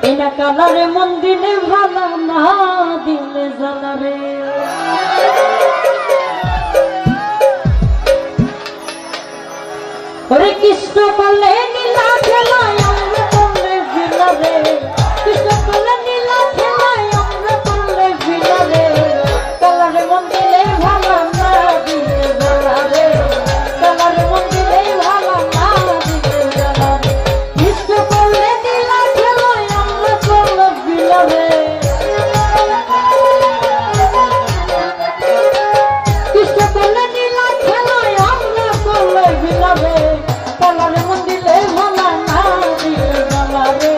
বিনা কালারে মন দিলে ভালো না দিলে জ্বালারে। ওরে কৃষ্ণ বলে নীলা খেলায় আমরা বললে ভিলারে, কৃষ্ণ বলে নীলা খেলায় আমরা বললে ভিলারে। কালারে মন দিলে ভালো না দিলে জ্বালারে, কালারে মন দিলে ভালো না দিলে জ্বালারে। কৃষ্ণ বলে নীলা খেলায় আমরা বললে ভিলারে, কৃষ্ণ বলে নীলা খেলায় আমরা বললে ভিলারে। কালারে মন দিলে ভালো না দিলে জ্বালারে,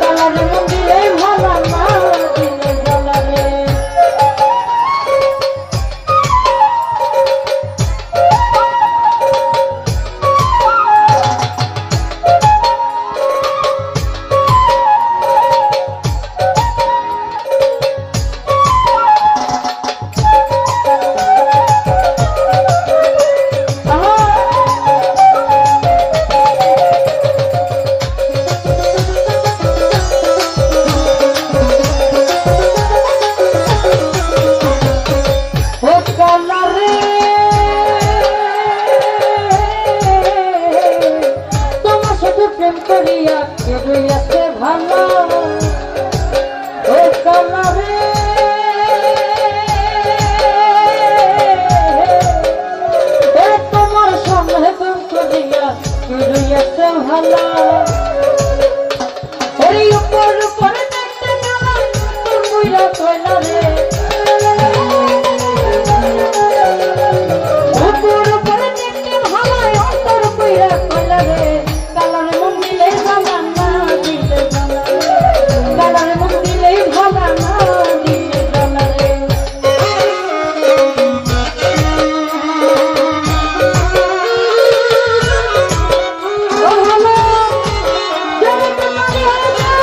কালারে মন দিলে ভালো না দিলে জ্বালারে। তোমার সাথে প্রেম করিয়া কেবই আছে ভালো, ও কালারে তোমার সঙ্গে প্রেম করিয়া কেবই আছে ভালো। এই উপর উপরে দেখতে গেলাম তোর মুইরা কইলা রে, উপর উপরে দেখতে ভালো অন্তর কইরা কইলা রে। কালারে মন দিলে ভালো না দিলে জ্বালারে, কালারে মন দিলে ভালো না দিলে জ্বালারে। ও ভালো যদি তোমারই হয়ে যায়,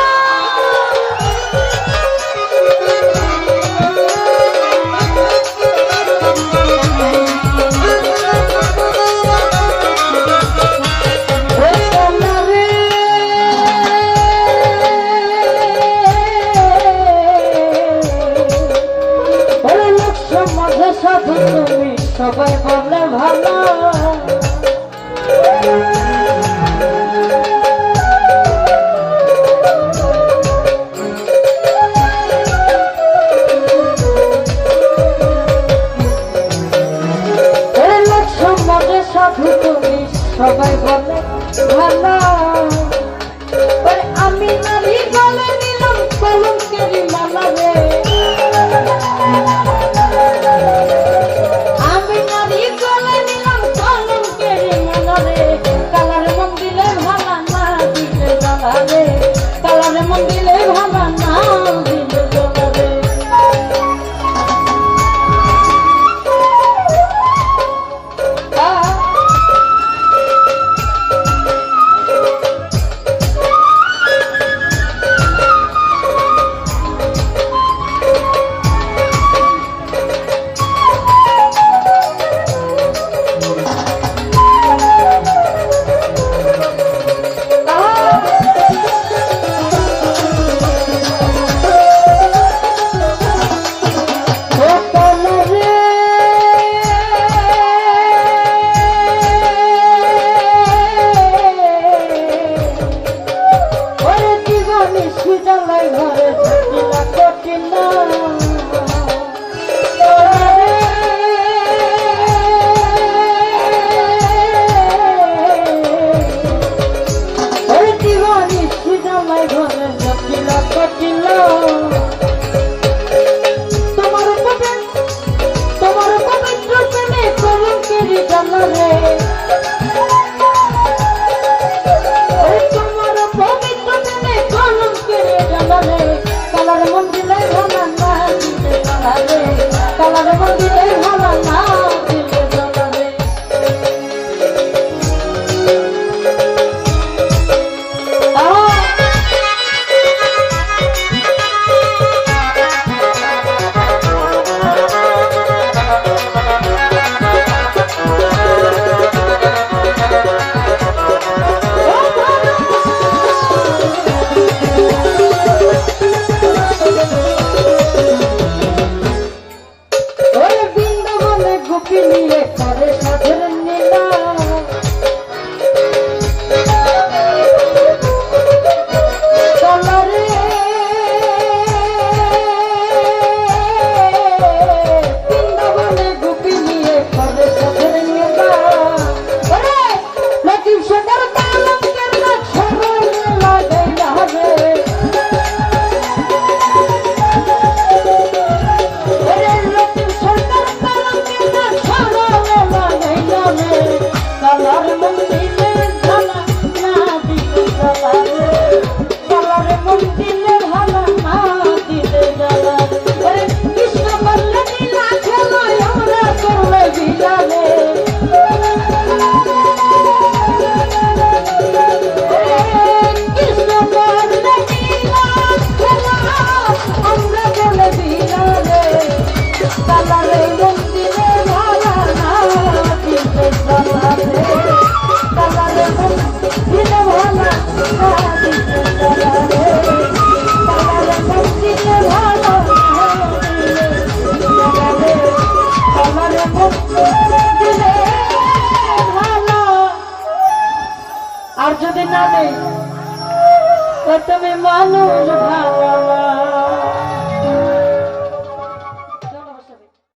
সাধু তুমি সবাই বলে ভালো, লোক সমাজে সাধু তুমি সবাই বলে ভালো। আমি নারী বলে নিলাম কলঙ্কেরি মালা রে, আমি নারী বলে নিলাম কলঙ্কেরি মালা রে। কালারে মন দিলে ভালো না দিলে জ্বালারে, কালারে মন দিলে ভালো না দিলে জ্বালারে। তোমার পবিত্র প্রেমে কলঙ্কেরি জ্বালারে, তোমার পবিত্র প্রেমে কলঙ্কেরি জ্বালারে। কালারে মন দিলে ভালো না দিলে জ্বালারে, কালারে মন দিলে ভালো না দিলে জ্বালারে। না দেই, তো তুমি মানুষ ভালো না।